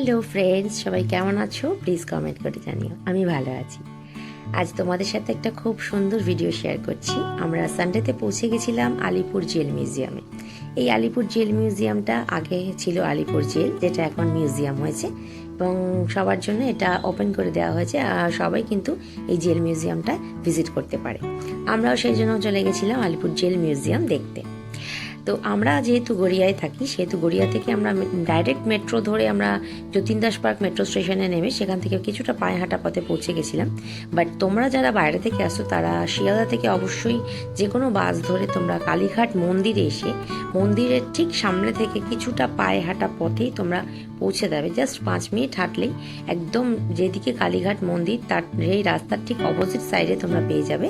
Hello friends, সবাই কেমন আছো? প্লিজ কমেন্ট করে জানিও। আমি ভালো আছি। আজ তোমাদের সাথে একটা খুব সুন্দর ভিডিও শেয়ার করছি। আমরা সানডেতে পৌঁছে গেছিলাম আলিপুর জেল মিউজিয়ামে। এই আলিপুর জেল মিউজিয়ামটা আগে ছিল আলিপুর জেল, যেটা এখন মিউজিয়াম হয়েছে এবং সবার জন্য এটা ওপেন করে দেওয়া হয়েছে। সবাই কিন্তু এই জেল মিউজিয়ামটা ভিজিট করতে পারে। আমরাও সেই জন্য চলে গেছিলাম আলিপুর জেল মিউজিয়াম দেখতে। তো আমরা যেহেতু গড়িয়ায় থাকি, সেহেতু গড়িয়া থেকে আমরা ডাইরেক্ট মেট্রো ধরে আমরা যতীন দাস পার্ক মেট্রো স্টেশনে নেমে সেখান থেকে কিছুটা পায়ে হাঁটা পথে পৌঁছে গেছিলাম। বাট তোমরা যারা বাইরে থেকে আসো তারা শিয়ালদা থেকে অবশ্যই যে কোনো বাস ধরে তোমরা কালীঘাট মন্দিরে এসে মন্দিরের ঠিক সামনে থেকে কিছুটা পায়ে হাঁটা পথেই তোমরা পৌঁছে যাবে। জাস্ট 5 মিনিট হাঁটলেই একদম যেদিকে কালীঘাট মন্দির তার এই রাস্তার ঠিক অপোজিট সাইডে তোমরা পেয়ে যাবে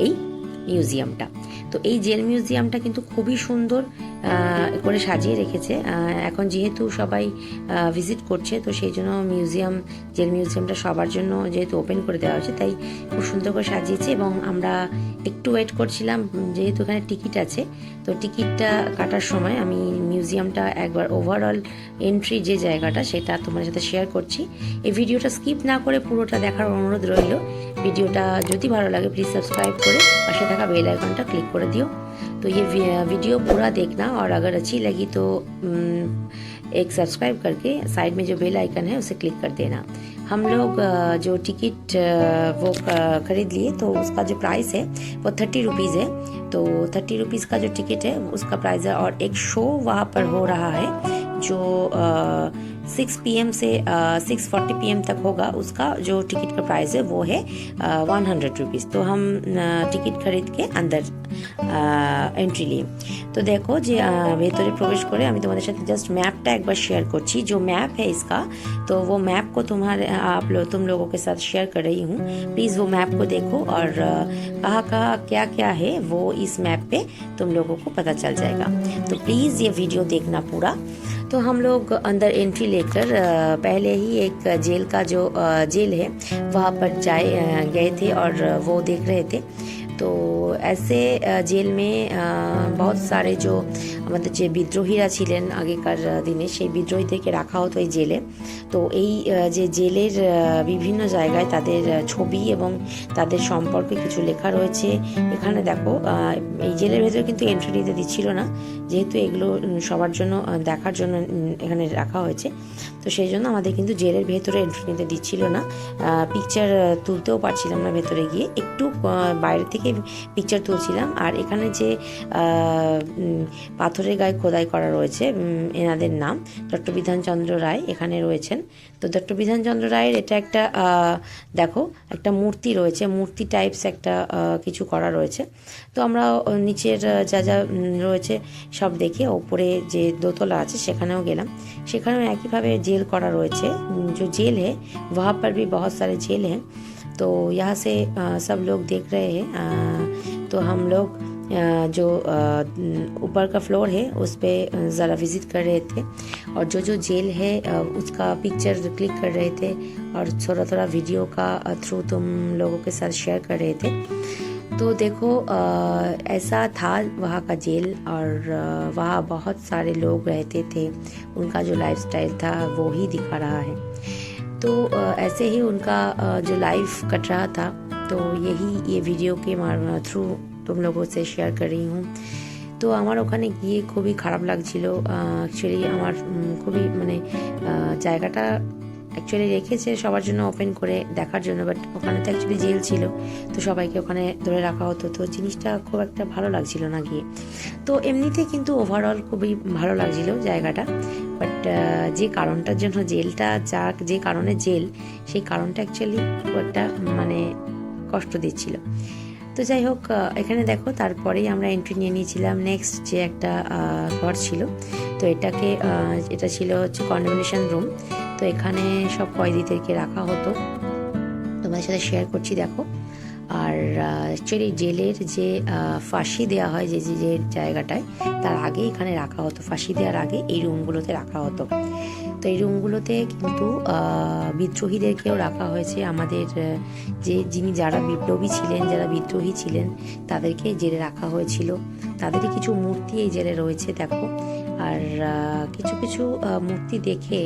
এই মিউজিয়ামটা। তো এই জেল মিউজিয়ামটা কিন্তু খুবই সুন্দর করে সাজিয়ে রেখেছে। এখন যেহেতু সবাই ভিজিট করছে, তো সেই জন্য জেল মিউজিয়ামটা সবার জন্য যেহেতু ওপেন করে দেওয়া হয়েছে, তাই খুব সুন্দর করে সাজিয়েছে। এবং আমরা একটু ওয়েট করছিলাম, যেহেতু এখানে টিকিট আছে। তো টিকিটটা কাটার সময় আমি মিউজিয়ামটা একবার ওভারঅল এন্ট্রি যে জায়গাটা সেটা তোমাদের সাথে শেয়ার করছি। এই ভিডিওটা স্কিপ না করে পুরোটা দেখার অনুরোধ রইল। ভিডিওটা যদি ভালো লাগে प्लीज़ सब्सक्राइब করে पास থাকা बेल आइकनটা क्लिक कर दियो। तो ये वीडियो पूरा देखना और अगर अच्छी लगी तो एक सब्सक्राइब करके साइड में जो बेल आइकन है उसे क्लिक कर देना। हम लोग जो टिकट वो खरीद लिए, तो उसका जो प्राइस है वो 30 रुपीज़ है। तो 30 रुपीज़ का जो टिकट है उसका प्राइस है। और एक शो वहाँ पर हो रहा है जो 6 PM से 6:40 PM तक होगा। उसका जो टिकट का प्राइस है वो है 100 रुपीज़। तो हम टिकट खरीद के अंदर एंट्री लिए। तो देखो যে ভেতরে প্রবেশ করে আমি তোমাদের সাথে জাস্ট ম্যাপটা একবার শেয়ার করছি। जो मैप है इसका, तो वो मैप को तुम लोगों के साथ शेयर कर रही हूँ। प्लीज़ वो मैप को देखो और कहाँ कहाँ क्या क्या है वो इस मैप पे तुम लोगों को पता चल जाएगा। तो प्लीज़ ये वीडियो देखना पूरा। तो हम लोग अंदर एंट्री लेकर पहले ही एक जेल का जो जेल है वहाँ पर गए थे और वो देख रहे थे। तो ऐसे जेल में बहुत सारे जो আমাদের যে বিদ্রোহীরা ছিলেন আগেকার দিনে, সেই বিদ্রোহীদেরকে রাখা হতো এই জেলে। তো এই যে জেলের বিভিন্ন জায়গায় তাদের ছবি এবং তাদের সম্পর্কে কিছু লেখা রয়েছে। এখানে দেখো, এই জেলের ভেতরে কিন্তু এন্ট্রি নিতে দিচ্ছিল না, যেহেতু এগুলো সবার জন্য দেখার জন্য এখানে রাখা হয়েছে। তো সেই জন্য আমাদের কিন্তু জেলের ভেতরে এন্ট্রি নিতে দিচ্ছিল না। পিকচার তুলতেও পারছিলাম না ভেতরে গিয়ে, একটু বাইরে থেকে পিকচার তুলছিলাম। আর এখানে যে পাথরের গায়ে খোদাই করা রয়েছে, এনাদের নাম ডক্টর বিধানচন্দ্র রায় এখানে রয়েছেন। তো ডক্টর বিধানচন্দ্র রায়ের এটা একটা দেখো একটা মূর্তি রয়েছে, মূর্তি টাইপস একটা কিছু করা রয়েছে। তো আমরা নিচের যা যা রয়েছে সব দেখে ওপরে যে দোতলা আছে সেখানেও গেলাম। সেখানেও একইভাবে जेल करा রয়েছে। जो जेल है वहाँ पर भी बहुत सारे जेल हैं। तो यहाँ से सब लोग देख रहे हैं। तो हम लोग जो ऊपर का फ्लोर है उस पे ज़रा विज़िट कर रहे थे और जो जेल है उसका पिक्चर क्लिक कर रहे थे और थोड़ा थोड़ा वीडियो का थ्रू तुम लोगों के साथ शेयर कर रहे थे। तो देखो, ऐसा था वहाँ का जेल और वहाँ बहुत सारे लोग रहते थे। उनका जो लाइफस्टाइल था वो ही दिखा रहा है। तो ऐसे ही उनका जो लाइफ कट रहा था। तो ये वीडियो के थ्रू तुम लोगों से शेयर कर रही हूँ। তো আমার ওখানে গিয়ে খুবই খারাপ লাগছিল। অ্যাকচুয়ালি আমার খুবই জায়গাটা অ্যাকচুয়ালি রেখেছে সবার জন্য ওপেন করে দেখার জন্য, বাট ওখানে তো অ্যাকচুয়ালি জেল ছিল, তো সবাইকে ওখানে ধরে রাখা হতো। তো জিনিসটা খুব একটা ভালো লাগছিল না গিয়ে। তো এমনিতে কিন্তু ওভারঅল খুবই ভালো লাগছিল জায়গাটা। বাট যে কারণটার জন্য জেলটা, যে কারণে জেল, সেই কারণটা অ্যাকচুয়ালি খুব একটা কষ্ট দিচ্ছিল। তো যাই হোক, এখানে দেখো তারপরেই আমরা এন্ট্রি নিয়ে নিয়েছিলাম নেক্সট যে একটা ঘর ছিল। তো এটা ছিল হচ্ছে কনভেনশন রুম। তো এখানে সব কয়েদিদেরকে রাখা হতো, তোমাদের সাথে শেয়ার করছি দেখো। আর অ্যাকচুয়ালি জেলের যে ফাঁসি দেওয়া হয় যে জায়গাটায়, তার আগে এখানে রাখা হতো। ফাঁসি দেওয়ার আগে এই রুমগুলোতে রাখা হতো। তো এই রুমগুলোতে কিন্তু বিদ্রোহীদেরকেও রাখা হয়েছে। আমাদের যারা বিপ্লবী ছিলেন, যারা বিদ্রোহী ছিলেন, তাদেরকে জেলে রাখা হয়েছিল। তাদেরই কিছু মূর্তি এই জেলে রয়েছে দেখো। আর কিছু কিছু মূর্তি দেখে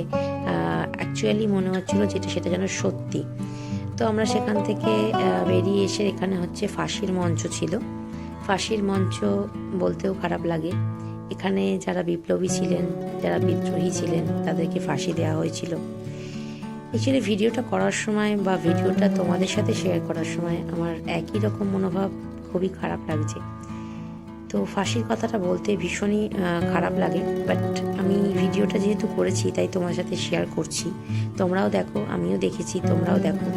অ্যাকচুয়ালি মনে হচ্ছিল যেটা সেটা যেন সত্যি। তো আমরা সেখান থেকে বেরিয়ে এসে এখানে হচ্ছে ফাঁসির মঞ্চ ছিল। ফাঁসির মঞ্চ বলতেও খারাপ লাগে, এখানে যারা বিপ্লবী ছিলেন, যারা বিদ্রোহী ছিলেন তাদেরকে ফাঁসি দেওয়া হয়েছিল। অ্যাকচুয়ালি ভিডিওটা করার সময় বা ভিডিওটা তোমাদের সাথে শেয়ার করার সময় আমার একই রকম মনোভাব, খুবই খারাপ লাগছে। তো ফাঁসির কথাটা বলতে ভীষণই খারাপ লাগে, বাট আমি ভিডিওটা যেহেতু করেছি তাই তোমার সাথে শেয়ার করছি। তোমরাও দেখো, আমিও দেখেছি, তোমরাও দেখো।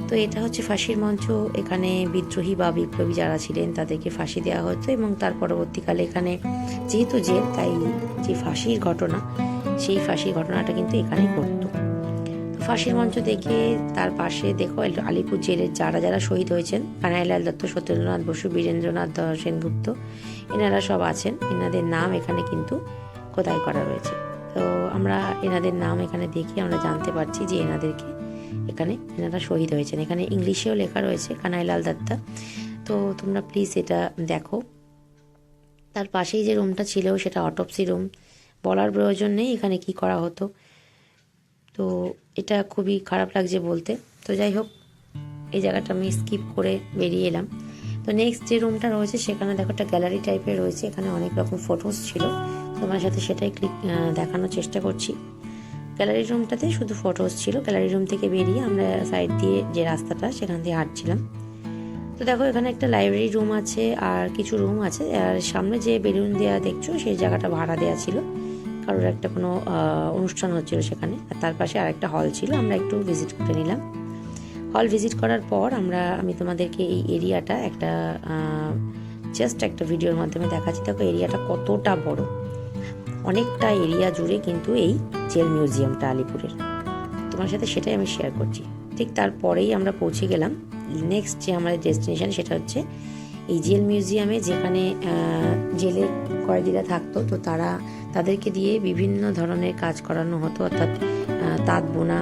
তো এটা হচ্ছে ফাঁসির মঞ্চ। এখানে বিদ্রোহী বা বিপ্লবী যারা ছিলেন তাদেরকে ফাঁসি দেওয়া হতো এবং তার পরবর্তীকালে এখানে যেহেতু জেল, তাই যে ফাঁসির ঘটনা, সেই ফাঁসির ঘটনাটা কিন্তু এখানেই ঘটতো। ফাঁসির মঞ্চ দেখে তার পাশে দেখো আলিপুর জেলের যারা যারা শহীদ হয়েছেন, কানাইলাল দত্ত, সত্যেন্দ্রনাথ বসু, বীরেন্দ্রনাথ সেনগুপ্ত, এনারা সব আছেন। এনাদের নাম এখানে কিন্তু খোদাই করা রয়েছে। তো আমরা এনাদের নাম এখানে দেখি আমরা জানতে পারছি যে এনারা শহীদ হয়েছেন। এখানে ইংলিশেও লেখা রয়েছে কানাইলাল দত্তা। তো তোমরা প্লিজ এটা দেখো। তার পাশেই যে রুমটা ছিল সেটা অটোপসি রুম, বলার প্রয়োজন নেই এখানে কি করা হতো। তো এটা খুবই খারাপ লাগছে বলতে। তো যাই হোক, এই জায়গাটা আমি স্কিপ করে বেরিয়ে এলাম। তো নেক্সট যে রুমটা রয়েছে সেখানে দেখো একটা গ্যালারি টাইপের রয়েছে, এখানে অনেক রকম ফটোস ছিল। তোমার সাথে সেটাই দেখানোর চেষ্টা করছি। গ্যালারি রুমটাতে শুধু ফটোস ছিল। গ্যালারি রুম থেকে বেরিয়ে আমরা সাইড দিয়ে যে রাস্তাটা সেখান দিয়ে হাঁটছিলাম। তো দেখো এখানে একটা লাইব্রেরি রুম আছে আর কিছু রুম আছে। আর সামনে যে বেলুন দেওয়া দেখছো সেই জায়গাটা ভাড়া দেওয়া ছিল, কারোর একটা কোনো অনুষ্ঠান হচ্ছিল সেখানে। আর তার পাশে আরেকটা হল ছিল, আমরা একটু ভিজিট করে নিলাম। হল ভিজিট করার পর আমি তোমাদেরকে এই এরিয়াটা জাস্ট একটা ভিডিওর মাধ্যমে দেখাচ্ছি। দেখো এরিয়াটা কতটা বড়, অনেকটা এরিয়া জুড়ে কিন্তু এই জেল মিউজিয়ামটা আলিপুরের। তোমার সাথে সেটাই আমি শেয়ার করছি। ঠিক তারপরেই আমরা পৌঁছে গেলাম নেক্সট যে আমাদের ডেস্টিনেশন, সেটা হচ্ছে এই জেল মিউজিয়ামে, যেখানে জেলে কয়েদিরা থাকতো। তো তাদেরকে দিয়ে বিভিন্ন ধরনের কাজ করানো হতো, অর্থাৎ তাঁত বোনা,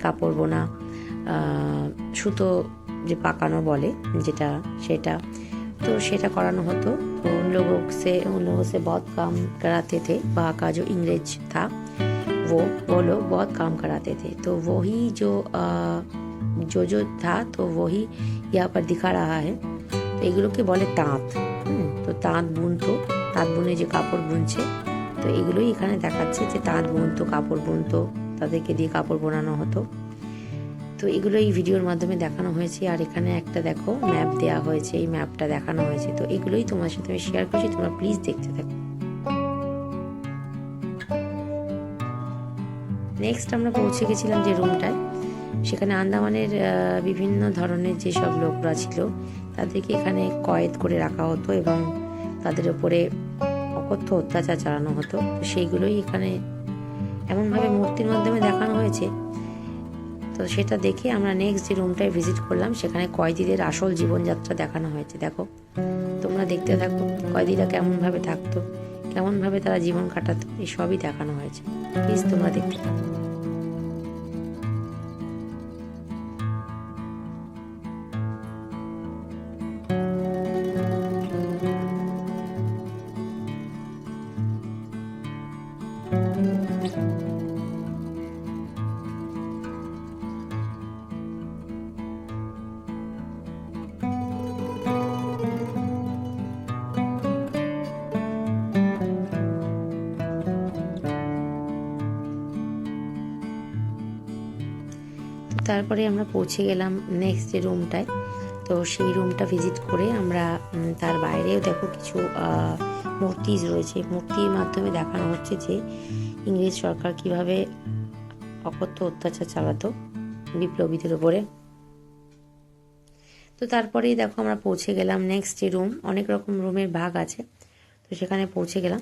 কাপড় বোনা, সুতো যে পাকানো বলে সেটা তো সেটা করানো হতো। तो उन लोगों से बहुत काम कराते थे। वहाँ का जो इंग्रेज था वो लोग बहुत काम कराते थे। तो वही जो था तो वही यहाँ पर दिखा रहा है। তো এগুলোকে বলে তাঁত। তো তাঁত বুনে যে কাপড় বুনছে, তো এগুলোই এখানে দেখাচ্ছে যে তাঁত বুনতো, কাপড় বুনতো, তাদেরকে দিয়ে কাপড় বোনানো হতো। তো এগুলো এই ভিডিওর মাধ্যমে দেখানো হয়েছে। আর এখানে একটা দেখো ম্যাপ দেওয়া হয়েছে, এই ম্যাপটা দেখানো হয়েছে। তো এগুলোই তোমার সাথে আমি শেয়ার করছি, তোমরা প্লিজ দেখতে থাকো। নেক্সট আমরা পৌঁছে গেছিলাম যে রুমটায়, সেখানে আন্দামানের বিভিন্ন ধরনের যেসব লোকরা ছিল তাদেরকে এখানে কয়েদ করে রাখা হতো এবং তাদের উপরে অকথ্য অত্যাচার চালানো হতো। তো সেইগুলোই এখানে এমনভাবে মূর্তির মাধ্যমে দেখানো হয়েছে। তো সেটা দেখে আমরা নেক্সট যে রুমটায় ভিজিট করলাম, সেখানে কয়েদিদের আসল জীবনযাত্রা দেখানো হয়েছে। দেখো তোমরা দেখতে থাকো, কয়েদিরা কেমনভাবে থাকতো, কেমনভাবে তারা জীবন কাটাতো, এই সবই দেখানো হয়েছে। প্লিজ তোমরা দেখতে থাকো। তারপরে আমরা পৌঁছে গেলাম নেক্সট যে রুমটায়। তো সেই রুমটা ভিজিট করে আমরা তার বাইরেও দেখো কিছু মূর্তি রয়েছে। মূর্তির মাধ্যমে দেখানো হচ্ছে যে ইংরেজ সরকার কিভাবে অকথ্য অত্যাচার চালাতো বিপ্লবীদের উপরে। তো তারপরেই দেখো আমরা পৌঁছে গেলাম নেক্সট যে রুম, অনেক রকম রুমের ভাগ আছে। তো সেখানে পৌঁছে গেলাম।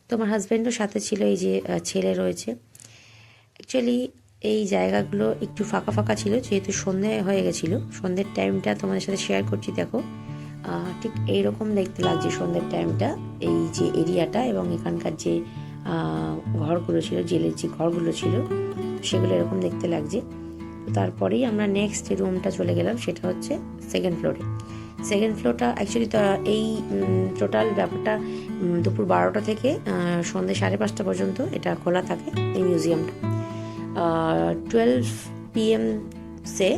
তো আমার হাজব্যান্ডও সাথে ছিল, এই যে ছেলে রয়েছে। অ্যাকচুয়ালি এই জায়গাগুলো একটু ফাঁকা ফাঁকা ছিল, যেহেতু সন্ধে হয়ে গেছিলো। সন্ধ্যের টাইমটা তোমাদের সাথে শেয়ার করছি। দেখো ঠিক এইরকম দেখতে লাগছে সন্ধ্যের টাইমটা, এই যে এরিয়াটা এবং এখানকার যে ঘরগুলো ছিল, জেলের যে ঘরগুলো ছিল সেগুলো এরকম দেখতে লাগছে। তো তারপরেই আমরা নেক্সট যে রুমটা চলে গেলাম, সেটা হচ্ছে সেকেন্ড ফ্লোরে। সেকেন্ড ফ্লোরটা অ্যাকচুয়ালি এই টোটাল ব্যাপারটা দুপুর 12টা থেকে সন্ধ্যে 5:30 পর্যন্ত এটা খোলা থাকে এই म्यूजियमটা। 12 PM से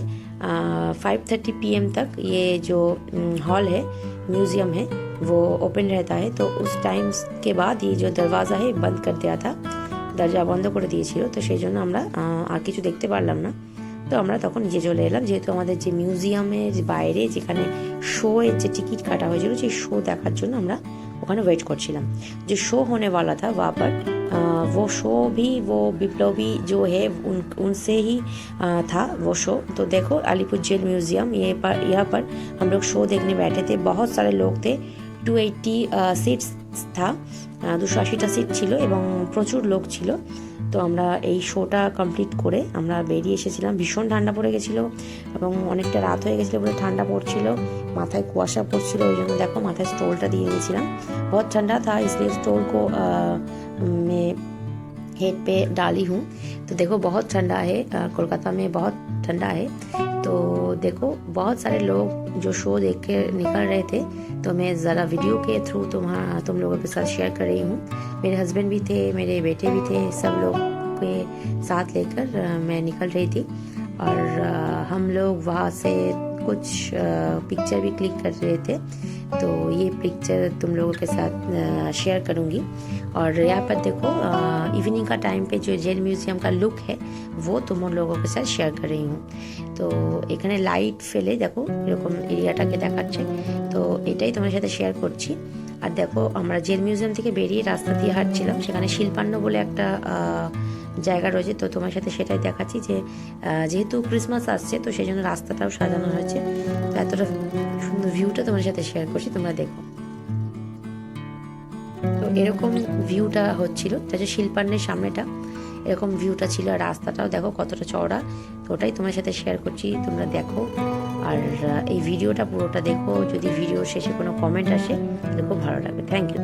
5:30 PM तक ये जो हॉल है म्यूज़ियम है वो ओपन रहता है। तो उस टाइम के बाद ये जो दरवाज़ा है बंद कर दिया था, দরজা বন্ধ করে দিয়েছিল। তো সেই জন্য আমরা আর কিছু দেখতে পারলাম না। তো আমরা তখন নিচে চলে এলাম, যেহেতু আমাদের যে মিউজিয়ামের বাইরে যেখানে শো এর যে টিকিট কাটা হয়েছিল সেই শো দেখার জন্য আমরা ওখানে ওয়েট করছিলাম। যে শो होने वाला था वहाँ पर वो शो भी वो विप्लवी जो है उनसे ही था वो शो। तो देखो अलीपुर जेल म्यूज़ियम यहाँ पर हम लोग शो देखने बैठे थे। बहुत सारे लोग थे, 280 সিটস था, 280টা সিট ছিল এবং প্রচুর লোক ছিল। তো আমরা এই শোটা কমপ্লিট করে আমরা বেরিয়ে এসেছিলাম। ভীষণ ঠান্ডা পড়ে গেছিলো এবং অনেকটা রাত হয়ে গেছিলো বলে ঠান্ডা পড়ছিল, মাথায় কুয়াশা পড়ছিল, ওই জন্য দেখো মাথায় স্টোলটা দিয়ে নিয়েছিলাম। बहुत ठंडा था इसलिए स्टोल को मैं हेड पे डाली हूँ। तो देखो बहुत ठंडा है, कोलकाता में बहुत ठंडा है। तो देखो बहुत सारे लोग जो शो देख के निकल रहे थे, तो मैं ज़रा वीडियो के थ्रू तुम लोगों के साथ शेयर कर रही हूँ। मेरे हस्बैंड भी थे, मेरे बेटे भी थे, सब लोग के साथ लेकर मैं निकल रही थी। और हम लोग वहाँ से कुछ पिक्चर भी क्लिक कर रहे थे। तो ये पिक्चर तुम लोगों के साथ शेयर करूँगी। और यहाँ पर देखो इवनिंग का टाइम पे जो जेल म्यूजियम का लुक है वो तुम लोगों के साथ शेयर कर रही हूँ। তো এখানে লাইট ফেলে দেখো এরকম এরিয়াটাকে দেখাচ্ছে। তো এটাই তোমার সাথে শেয়ার করছি। আর দেখো আমরা জেল মিউজিয়াম থেকে বেরিয়ে রাস্তা দিয়ে হাঁটছিলাম, সেখানে শিল্পান্ন বলে একটা জায়গা রয়েছে। তো তোমার সাথে সেটাই দেখাচ্ছি যে যেহেতু ক্রিসমাস আসছে তো সেই জন্য রাস্তাটাও সাজানো হয়েছে। তো এতটা সুন্দর ভিউটা তোমার সাথে শেয়ার করছি, তোমরা দেখো। তো এরকম ভিউটা হচ্ছিল, যে শিল্পান্নের সামনেটা এরকম ভিউটা ছিল। আর রাস্তাটাও দেখো কতটা চওড়া। তো ওটাই তোমার সাথে শেয়ার করছি, তোমরা দেখো। আর এই ভিডিওটা পুরোটা দেখো। যদি ভিডিও শেষে কোনো কমেন্ট আসে তাহলে খুব ভালো লাগবে। Thank you.